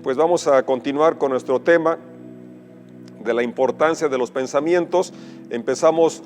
Pues vamos a continuar con nuestro tema de la importancia de los pensamientos. Empezamos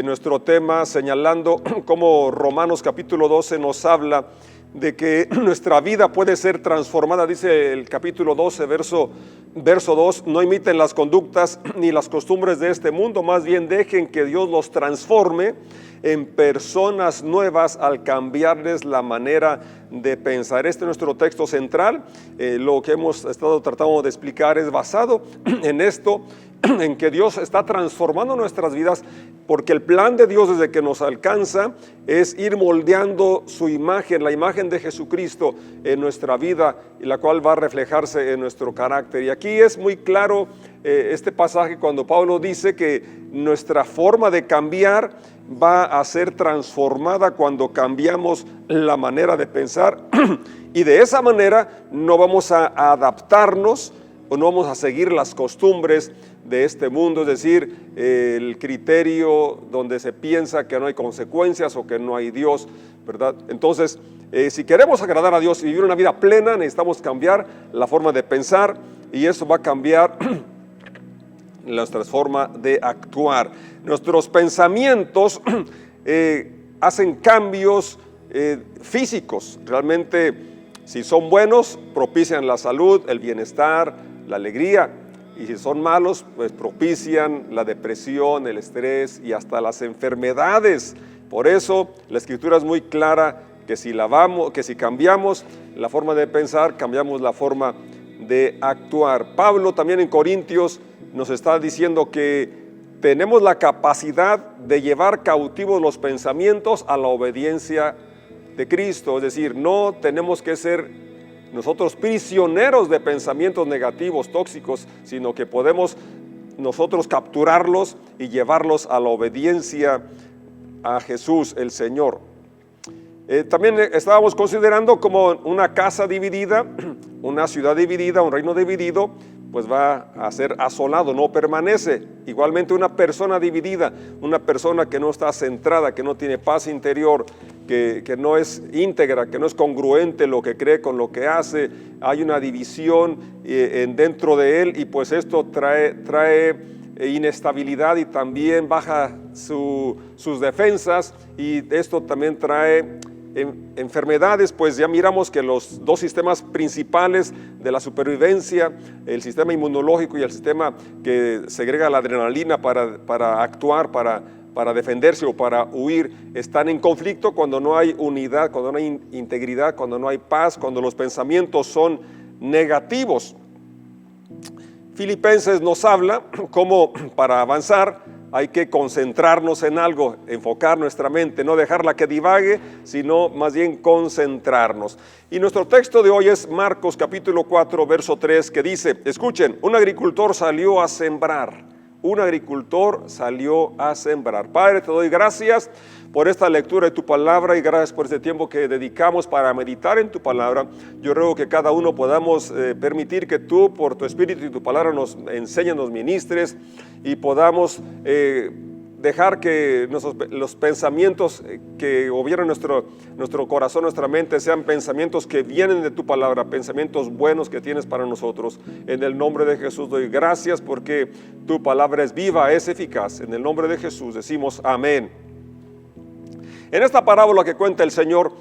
nuestro tema señalando cómo Romanos capítulo 12 nos habla de que nuestra vida puede ser transformada. Dice el capítulo 12, verso 2, no imiten las conductas ni las costumbres de este mundo, más bien dejen que Dios los transforme en personas nuevas al cambiarles la manera de pensar. Este es nuestro texto central. Lo que hemos estado tratando de explicar es basado en esto, en que Dios está transformando nuestras vidas, porque el plan de Dios desde que nos alcanza es ir moldeando su imagen, la imagen de Jesucristo en nuestra vida, y la cual va a reflejarse en nuestro carácter. Y aquí es muy claro este pasaje cuando Pablo dice que nuestra forma de cambiar va a ser transformada cuando cambiamos la manera de pensar y de esa manera no vamos a adaptarnos o no vamos a seguir las costumbres de este mundo, es decir, el criterio donde se piensa que no hay consecuencias o que no hay Dios, ¿verdad? Entonces, si queremos agradar a Dios y vivir una vida plena, necesitamos cambiar la forma de pensar y eso va a cambiar nuestra forma de actuar. Nuestros pensamientos hacen cambios físicos. Realmente, si son buenos, propician la salud, el bienestar, la alegría. Y si son malos, pues propician la depresión, el estrés y hasta las enfermedades. Por eso la Escritura es muy clara que si cambiamos la forma de pensar, cambiamos la forma de actuar. Pablo también en Corintios nos está diciendo que tenemos la capacidad de llevar cautivos los pensamientos a la obediencia de Cristo. Es decir, no tenemos que ser nosotros prisioneros de pensamientos negativos, tóxicos, sino que podemos nosotros capturarlos y llevarlos a la obediencia a Jesús el Señor. También estábamos considerando como una casa dividida, una ciudad dividida, un reino dividido, pues va a ser asolado, no permanece. Igualmente una persona dividida, una persona que no está centrada, que no tiene paz interior, que no es íntegra, que no es congruente lo que cree con lo que hace, hay una división dentro de él y pues esto trae inestabilidad y también baja sus defensas y esto también trae enfermedades. Pues ya miramos que los dos sistemas principales de la supervivencia, el sistema inmunológico y el sistema que segrega la adrenalina para actuar, para defenderse o para huir, están en conflicto cuando no hay unidad, cuando no hay integridad, cuando no hay paz, cuando los pensamientos son negativos. Filipenses nos habla cómo para avanzar hay que concentrarnos en algo, enfocar nuestra mente, no dejarla que divague, sino más bien concentrarnos. Y nuestro texto de hoy es Marcos capítulo 4, verso 3, que dice, escuchen, un agricultor salió a sembrar. Un agricultor salió a sembrar. Padre, te doy gracias por esta lectura de tu palabra y gracias por este tiempo que dedicamos para meditar en tu palabra. Yo ruego que cada uno podamos permitir que tú, por tu espíritu y tu palabra, nos enseñes, nos ministres y podamos dejar que los pensamientos que gobiernan nuestro corazón, nuestra mente, sean pensamientos que vienen de tu palabra, pensamientos buenos que tienes para nosotros. En el nombre de Jesús doy gracias porque tu palabra es viva, es eficaz. En el nombre de Jesús decimos amén. En esta parábola que cuenta el Señor,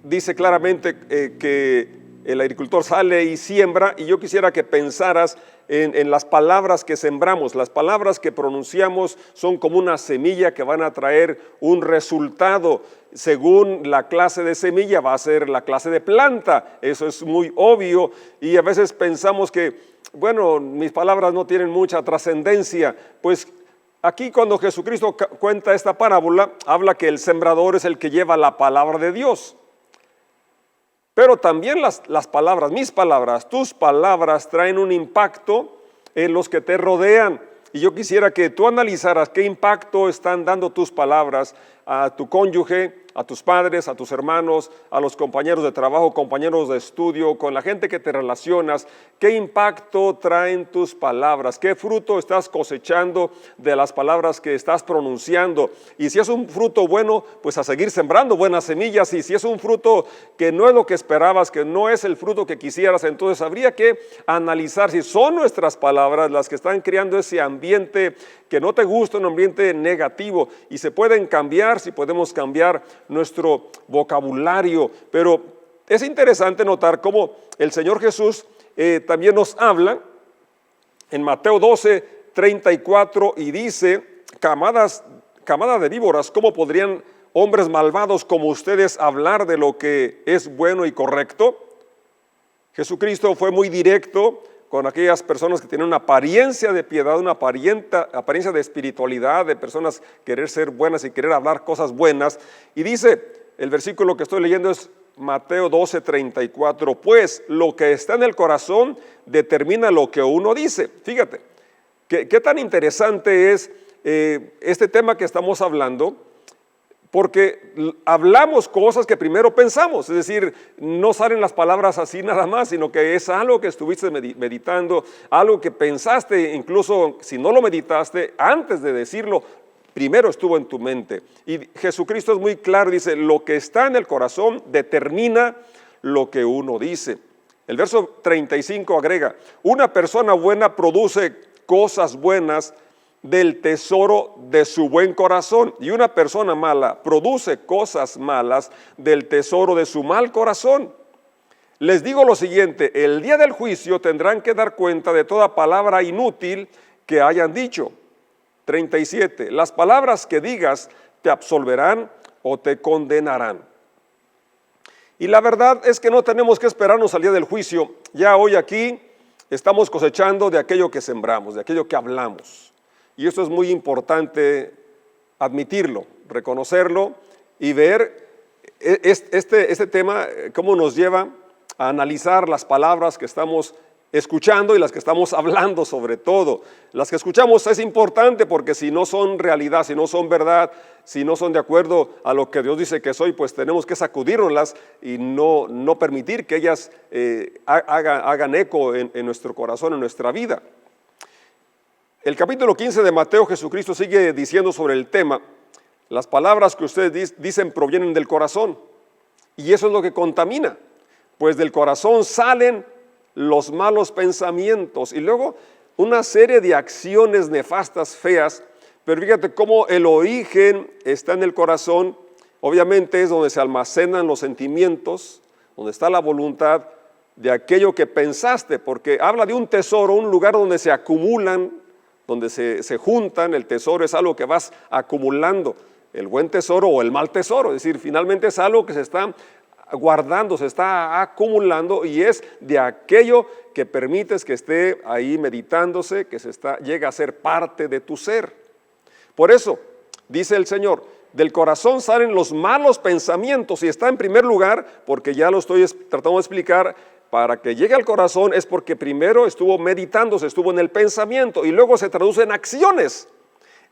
dice claramente que el agricultor sale y siembra, y yo quisiera que pensaras en las palabras que sembramos. Las palabras que pronunciamos son como una semilla que van a traer un resultado. Según la clase de semilla va a ser la clase de planta, eso es muy obvio, y a veces pensamos que, bueno, mis palabras no tienen mucha trascendencia. Pues aquí cuando Jesucristo cuenta esta parábola, habla que el sembrador es el que lleva la palabra de Dios. Pero también las palabras, mis palabras, tus palabras traen un impacto en los que te rodean. Y yo quisiera que tú analizaras qué impacto están dando tus palabras a tu cónyuge, a tus padres, a tus hermanos, a los compañeros de trabajo, compañeros de estudio, con la gente que te relacionas? ¿Qué impacto traen tus palabras? ¿Qué fruto estás cosechando de las palabras que estás pronunciando? Y si es un fruto bueno, pues a seguir sembrando buenas semillas. Y si es un fruto que no es lo que esperabas, que no es el fruto que quisieras, entonces habría que analizar si son nuestras palabras las que están creando ese ambiente que no te gusta, un ambiente negativo, y se pueden cambiar, si podemos cambiar nuestro vocabulario. Pero es interesante notar cómo el Señor Jesús también nos habla en Mateo 12, 34, y dice: camada de víboras, ¿cómo podrían hombres malvados como ustedes hablar de lo que es bueno y correcto? Jesucristo fue muy directo con aquellas personas que tienen una apariencia de piedad, una apariencia de espiritualidad, de personas querer ser buenas y querer hablar cosas buenas. Y dice, el versículo que estoy leyendo es Mateo 12, 34, pues lo que está en el corazón determina lo que uno dice. Fíjate, qué tan interesante es este tema que estamos hablando, porque hablamos cosas que primero pensamos, es decir, no salen las palabras así nada más, sino que es algo que estuviste meditando, algo que pensaste, incluso si no lo meditaste, antes de decirlo, primero estuvo en tu mente. Y Jesucristo es muy claro, dice, lo que está en el corazón determina lo que uno dice. El verso 35 agrega, una persona buena produce cosas buenas del tesoro de su buen corazón, y una persona mala produce cosas malas del tesoro de su mal corazón. Les digo lo siguiente, el día del juicio tendrán que dar cuenta de toda palabra inútil que hayan dicho. 37, las palabras que digas te absolverán o te condenarán. Y la verdad es que no tenemos que esperarnos al día del juicio. Ya hoy aquí estamos cosechando de aquello que sembramos, de aquello que hablamos. Y esto es muy importante admitirlo, reconocerlo y ver este tema, cómo nos lleva a analizar las palabras que estamos escuchando y las que estamos hablando sobre todo. Las que escuchamos es importante porque si no son realidad, si no son verdad, si no son de acuerdo a lo que Dios dice que soy, pues tenemos que sacudírnoslas y no permitir que ellas hagan eco en nuestro corazón, en nuestra vida. El capítulo 15 de Mateo, Jesucristo sigue diciendo sobre el tema, las palabras que ustedes dicen provienen del corazón, y eso es lo que contamina, pues del corazón salen los malos pensamientos, y luego una serie de acciones nefastas, feas, pero fíjate cómo el origen está en el corazón. Obviamente es donde se almacenan los sentimientos, donde está la voluntad de aquello que pensaste, porque habla de un tesoro, un lugar donde se acumulan, donde se juntan. El tesoro es algo que vas acumulando, el buen tesoro o el mal tesoro, es decir, finalmente es algo que se está guardando, se está acumulando, y es de aquello que permites que esté ahí meditándose, que llega a ser parte de tu ser. Por eso, dice el Señor, del corazón salen los malos pensamientos, y está en primer lugar, porque ya lo estoy tratando de explicar, para que llegue al corazón es porque primero estuvo meditándose, estuvo en el pensamiento, y luego se traduce en acciones.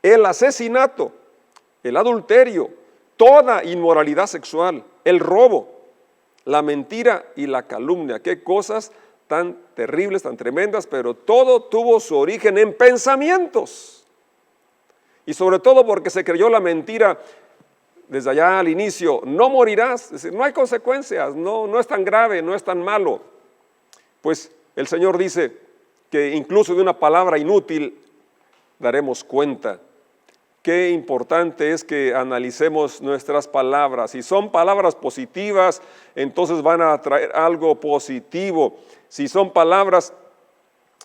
El asesinato, el adulterio, toda inmoralidad sexual, el robo, la mentira y la calumnia. Qué cosas tan terribles, tan tremendas, pero todo tuvo su origen en pensamientos. Y sobre todo porque se creyó la mentira desde allá al inicio, no morirás, es decir, no hay consecuencias, no es tan grave, no es tan malo. Pues el Señor dice que incluso de una palabra inútil daremos cuenta. Qué importante es que analicemos nuestras palabras. Si son palabras positivas, entonces van a traer algo positivo. Si son palabras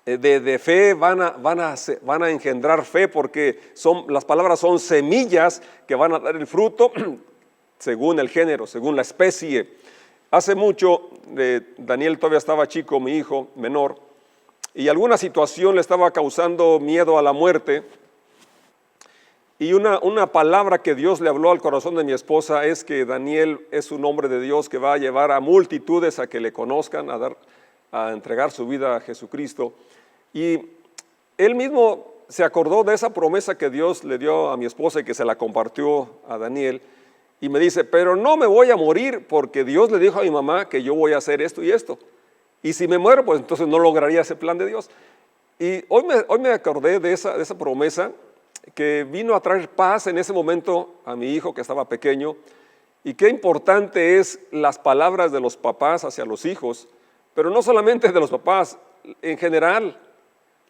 de fe, van a engendrar fe, porque las palabras son semillas que van a dar el fruto según el género, según la especie. Hace mucho, Daniel todavía estaba chico, mi hijo menor, y alguna situación le estaba causando miedo a la muerte. Y una palabra que Dios le habló al corazón de mi esposa es que Daniel es un hombre de Dios que va a llevar a multitudes a que le conozcan, a entregar su vida a Jesucristo. Y él mismo se acordó de esa promesa que Dios le dio a mi esposa y que se la compartió a Daniel. y me dice, pero no me voy a morir porque Dios le dijo a mi mamá que yo voy a hacer esto y esto. Y si me muero, pues entonces no lograría ese plan de Dios. Y hoy me acordé de esa promesa que vino a traer paz en ese momento a mi hijo que estaba pequeño. Y qué importante es las palabras de los papás hacia los hijos, pero no solamente de los papás, en general.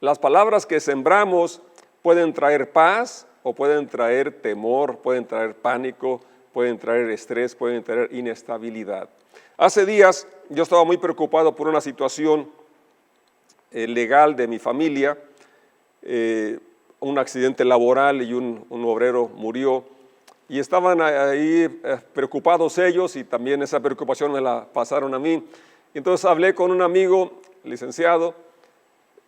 Las palabras que sembramos pueden traer paz o pueden traer temor, pueden traer pánico, pueden traer estrés, pueden traer inestabilidad. Hace días yo estaba muy preocupado por una situación legal de mi familia, un accidente laboral y un obrero murió y estaban ahí preocupados ellos y también esa preocupación me la pasaron a mí. Entonces hablé con un amigo licenciado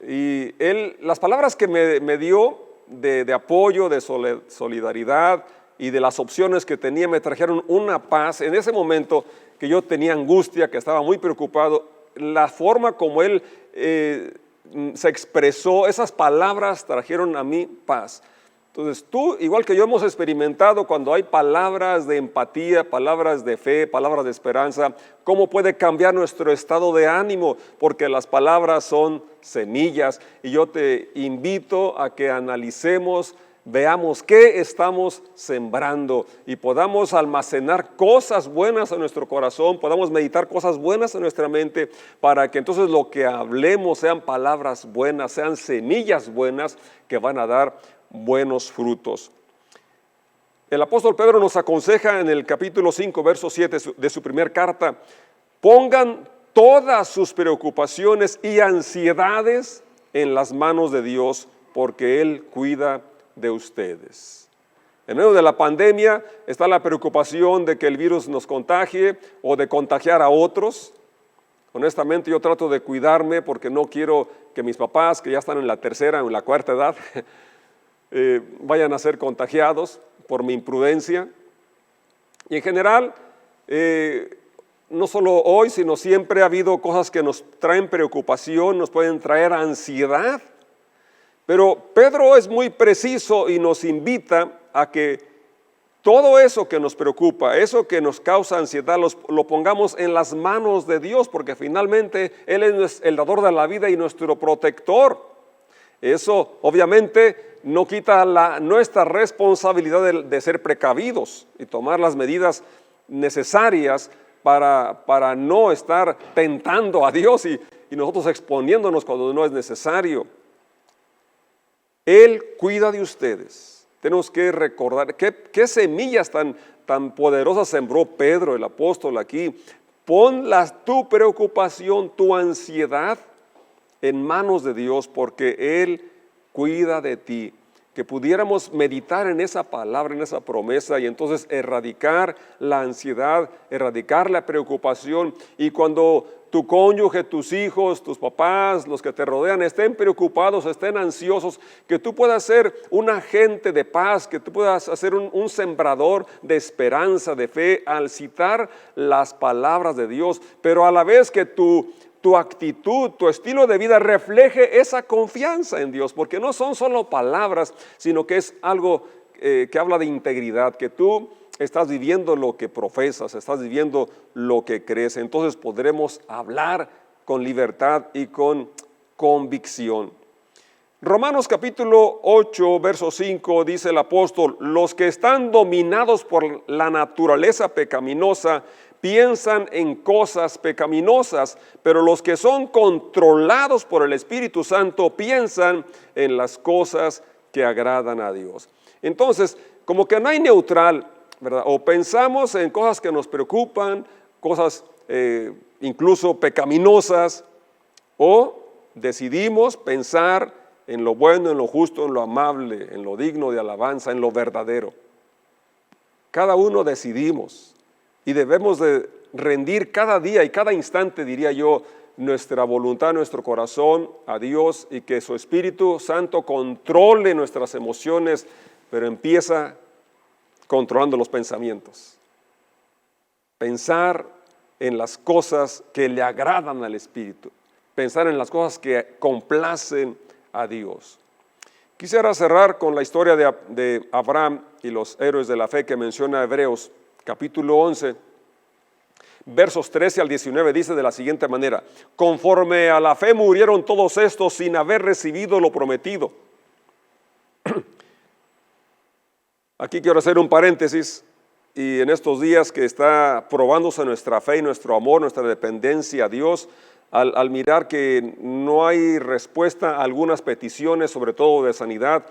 y él, las palabras que me dio de apoyo, de solidaridad y de las opciones que tenía me trajeron una paz en ese momento que yo tenía angustia, que estaba muy preocupado. La forma como él se expresó, esas palabras trajeron a mí paz. Entonces tú, igual que yo, hemos experimentado cuando hay palabras de empatía, palabras de fe, palabras de esperanza, cómo puede cambiar nuestro estado de ánimo, porque las palabras son semillas. Y yo te invito a que analicemos, veamos qué estamos sembrando y podamos almacenar cosas buenas en nuestro corazón, podamos meditar cosas buenas en nuestra mente para que entonces lo que hablemos sean palabras buenas, sean semillas buenas que van a dar buenos frutos. El apóstol Pedro nos aconseja en el capítulo 5, verso 7 de su primera carta, pongan todas sus preocupaciones y ansiedades en las manos de Dios, porque Él cuida de ustedes. En medio de la pandemia está la preocupación de que el virus nos contagie o de contagiar a otros. Honestamente yo trato de cuidarme porque no quiero que mis papás, que ya están en la tercera o en la cuarta edad, vayan a ser contagiados por mi imprudencia. Y en general, no solo hoy, sino siempre ha habido cosas que nos traen preocupación, nos pueden traer ansiedad. Pero Pedro es muy preciso y nos invita a que todo eso que nos preocupa, eso que nos causa ansiedad, lo pongamos en las manos de Dios, porque finalmente Él es el dador de la vida y nuestro protector. Eso obviamente no quita nuestra responsabilidad de ser precavidos y tomar las medidas necesarias para no estar tentando a Dios y nosotros exponiéndonos cuando no es necesario. Él cuida de ustedes. Tenemos que recordar qué semillas tan poderosas sembró Pedro, el apóstol, aquí. Pon tu preocupación, tu ansiedad en manos de Dios, porque Él cuida de ti. Que pudiéramos meditar en esa palabra, en esa promesa y entonces erradicar la ansiedad, erradicar la preocupación. Y cuando tu cónyuge, tus hijos, tus papás, los que te rodean estén preocupados, estén ansiosos, que tú puedas ser un agente de paz, que tú puedas ser un sembrador de esperanza, de fe, al citar las palabras de Dios, pero a la vez que tu actitud, tu estilo de vida refleje esa confianza en Dios, porque no son solo palabras, sino que es algo que habla de integridad, que tú estás viviendo lo que profesas, estás viviendo lo que crees. Entonces podremos hablar con libertad y con convicción. Romanos capítulo 8, verso 5 dice el apóstol, los que están dominados por la naturaleza pecaminosa piensan en cosas pecaminosas, pero los que son controlados por el Espíritu Santo piensan en las cosas que agradan a Dios. Entonces, como que no hay neutral, ¿verdad? O pensamos en cosas que nos preocupan, cosas incluso pecaminosas, o decidimos pensar en lo bueno, en lo justo, en lo amable, en lo digno de alabanza, en lo verdadero. Cada uno decidimos. Y debemos de rendir cada día y cada instante, diría yo, nuestra voluntad, nuestro corazón a Dios y que su Espíritu Santo controle nuestras emociones, pero empieza controlando los pensamientos. Pensar en las cosas que le agradan al Espíritu. Pensar en las cosas que complacen a Dios. Quisiera cerrar con la historia de Abraham y los héroes de la fe que menciona Hebreos capítulo 11, versos 13 al 19, dice de la siguiente manera: conforme a la fe murieron todos estos sin haber recibido lo prometido. Aquí quiero hacer un paréntesis, y en estos días que está probándose nuestra fe y nuestro amor, nuestra dependencia a Dios, al mirar que no hay respuesta a algunas peticiones, sobre todo de sanidad,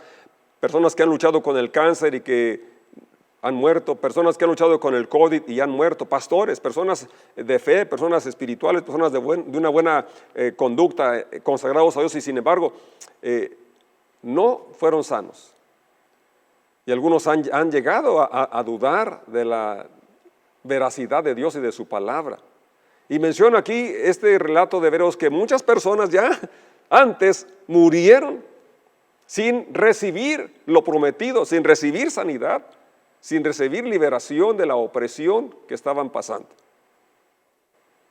personas que han luchado con el cáncer y que han muerto, personas que han luchado con el COVID y han muerto, pastores, personas de fe, personas espirituales, personas de una buena conducta, consagrados a Dios, y sin embargo no fueron sanos. Y algunos han llegado a dudar de la veracidad de Dios y de su palabra. Y menciono aquí este relato de Hebreos, que muchas personas ya antes murieron sin recibir lo prometido, sin recibir sanidad, sin recibir liberación de la opresión que estaban pasando.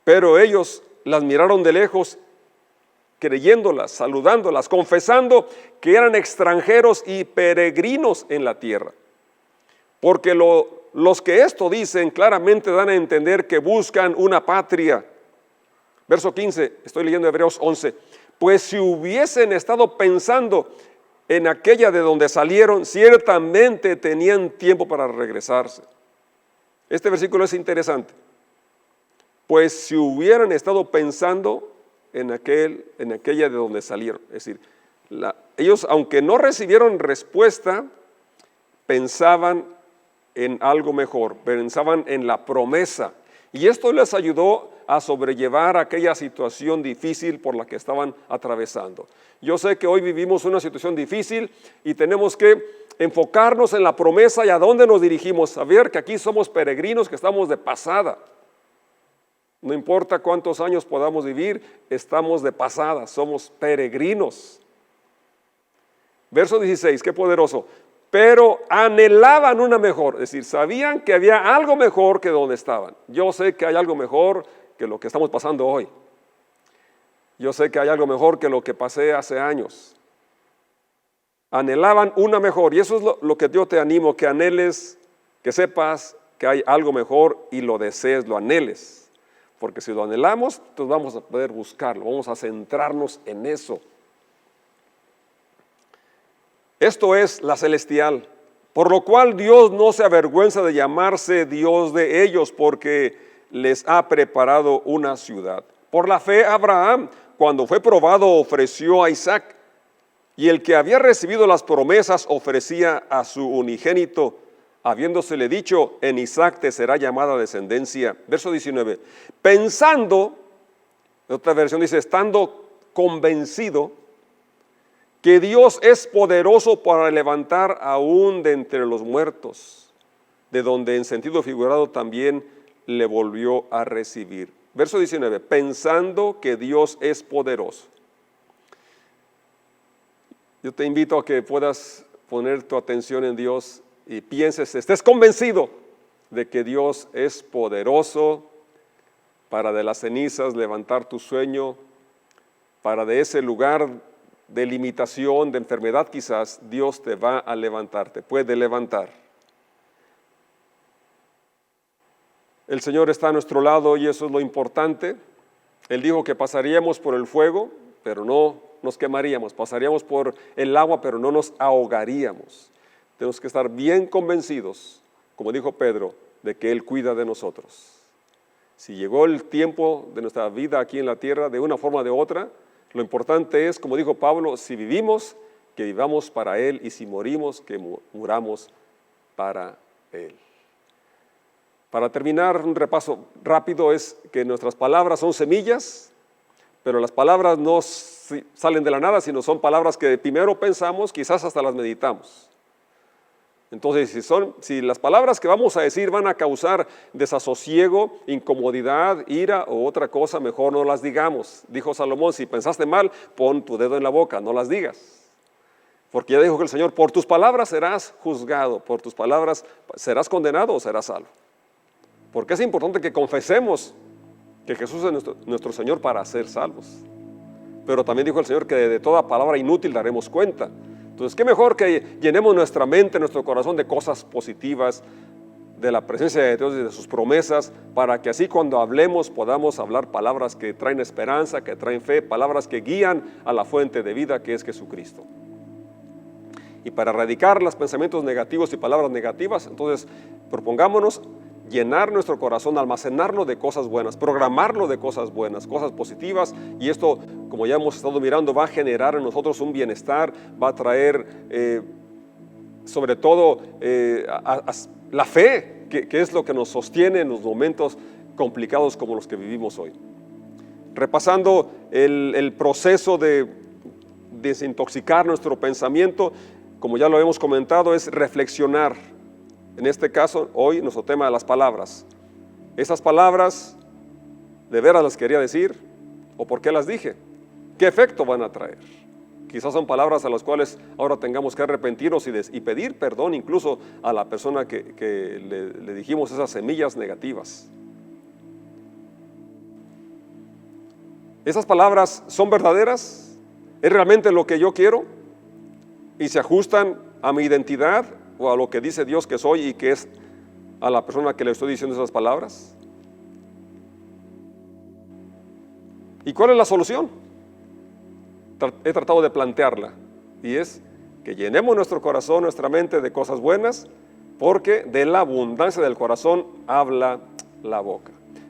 Pero ellos las miraron de lejos, creyéndolas, saludándolas, confesando que eran extranjeros y peregrinos en la tierra. Porque los que esto dicen claramente dan a entender que buscan una patria. Verso 15, estoy leyendo Hebreos 11. Pues si hubiesen estado pensando en aquella de donde salieron, ciertamente tenían tiempo para regresarse. Este versículo es interesante. Pues si hubieran estado pensando en aquella de donde salieron. Es decir, ellos, aunque no recibieron respuesta, pensaban en algo mejor, pensaban en la promesa. Y esto les ayudó a sobrellevar aquella situación difícil por la que estaban atravesando. Yo sé que hoy vivimos una situación difícil y tenemos que enfocarnos en la promesa y a dónde nos dirigimos. Saber que aquí somos peregrinos, que estamos de pasada. No importa cuántos años podamos vivir, estamos de pasada, somos peregrinos. Verso 16, qué poderoso. Pero anhelaban una mejor, es decir, sabían que había algo mejor que donde estaban. Yo sé que hay algo mejor que lo que estamos pasando hoy. Yo sé que hay algo mejor que lo que pasé hace años. Anhelaban una mejor, y eso es lo que yo te animo, que anheles, que sepas que hay algo mejor y lo desees, lo anheles. Porque si lo anhelamos, entonces vamos a poder buscarlo, vamos a centrarnos en eso. Esto es la celestial, por lo cual Dios no se avergüenza de llamarse Dios de ellos, porque les ha preparado una ciudad. Por la fe Abraham, cuando fue probado, ofreció a Isaac, y el que había recibido las promesas ofrecía a su unigénito, habiéndosele dicho: en Isaac te será llamada descendencia. Verso 19, pensando, otra versión dice, estando convencido que Dios es poderoso para levantar aún de entre los muertos, de donde en sentido figurado también le volvió a recibir. Verso 19, pensando que Dios es poderoso. Yo te invito a que puedas poner tu atención en Dios y pienses, estés convencido de que Dios es poderoso para de las cenizas levantar tu sueño, para de ese lugar de limitación, de enfermedad quizás, Dios te va a levantar, te puede levantar. El Señor está a nuestro lado y eso es lo importante. Él dijo que pasaríamos por el fuego, pero no nos quemaríamos, pasaríamos por el agua, pero no nos ahogaríamos. Tenemos que estar bien convencidos, como dijo Pedro, de que Él cuida de nosotros. Si llegó el tiempo de nuestra vida aquí en la tierra, de una forma o de otra, lo importante es, como dijo Pablo, si vivimos, que vivamos para Él, y si morimos, que muramos para Él. Para terminar, un repaso rápido es que nuestras palabras son semillas, pero las palabras no salen de la nada, sino son palabras que primero pensamos, quizás hasta las meditamos. Entonces, si las palabras que vamos a decir van a causar desasosiego, incomodidad, ira o otra cosa, mejor no las digamos. Dijo Salomón, si pensaste mal, pon tu dedo en la boca, no las digas. Porque ya dijo que el Señor, por tus palabras serás juzgado, por tus palabras serás condenado o serás salvo. Porque es importante que confesemos que Jesús es nuestro Señor para ser salvos. Pero también dijo el Señor que de toda palabra inútil daremos cuenta. Entonces, qué mejor que llenemos nuestra mente, nuestro corazón de cosas positivas, de la presencia de Dios y de sus promesas, para que así cuando hablemos podamos hablar palabras que traen esperanza, que traen fe, palabras que guían a la fuente de vida que es Jesucristo. Y para erradicar los pensamientos negativos y palabras negativas, entonces propongámonos llenar nuestro corazón, almacenarlo de cosas buenas, programarlo de cosas buenas, cosas positivas, y esto, como ya hemos estado mirando, va a generar en nosotros un bienestar, va a traer sobre todo la fe, que es lo que nos sostiene en los momentos complicados como los que vivimos hoy. Repasando el proceso de desintoxicar nuestro pensamiento, como ya lo hemos comentado, es reflexionar. En este caso, hoy, nuestro tema de las palabras. ¿Esas palabras de veras las quería decir? ¿O por qué las dije? ¿Qué efecto van a traer? Quizás son palabras a las cuales ahora tengamos que arrepentirnos y pedir perdón incluso a la persona que le dijimos esas semillas negativas. ¿Esas palabras son verdaderas? ¿Es realmente lo que yo quiero? ¿Y se ajustan a mi identidad o a lo que dice Dios que soy y que es a la persona que le estoy diciendo esas palabras? ¿Y cuál es la solución? He tratado de plantearla, y es que llenemos nuestro corazón, nuestra mente de cosas buenas, porque de la abundancia del corazón habla la boca.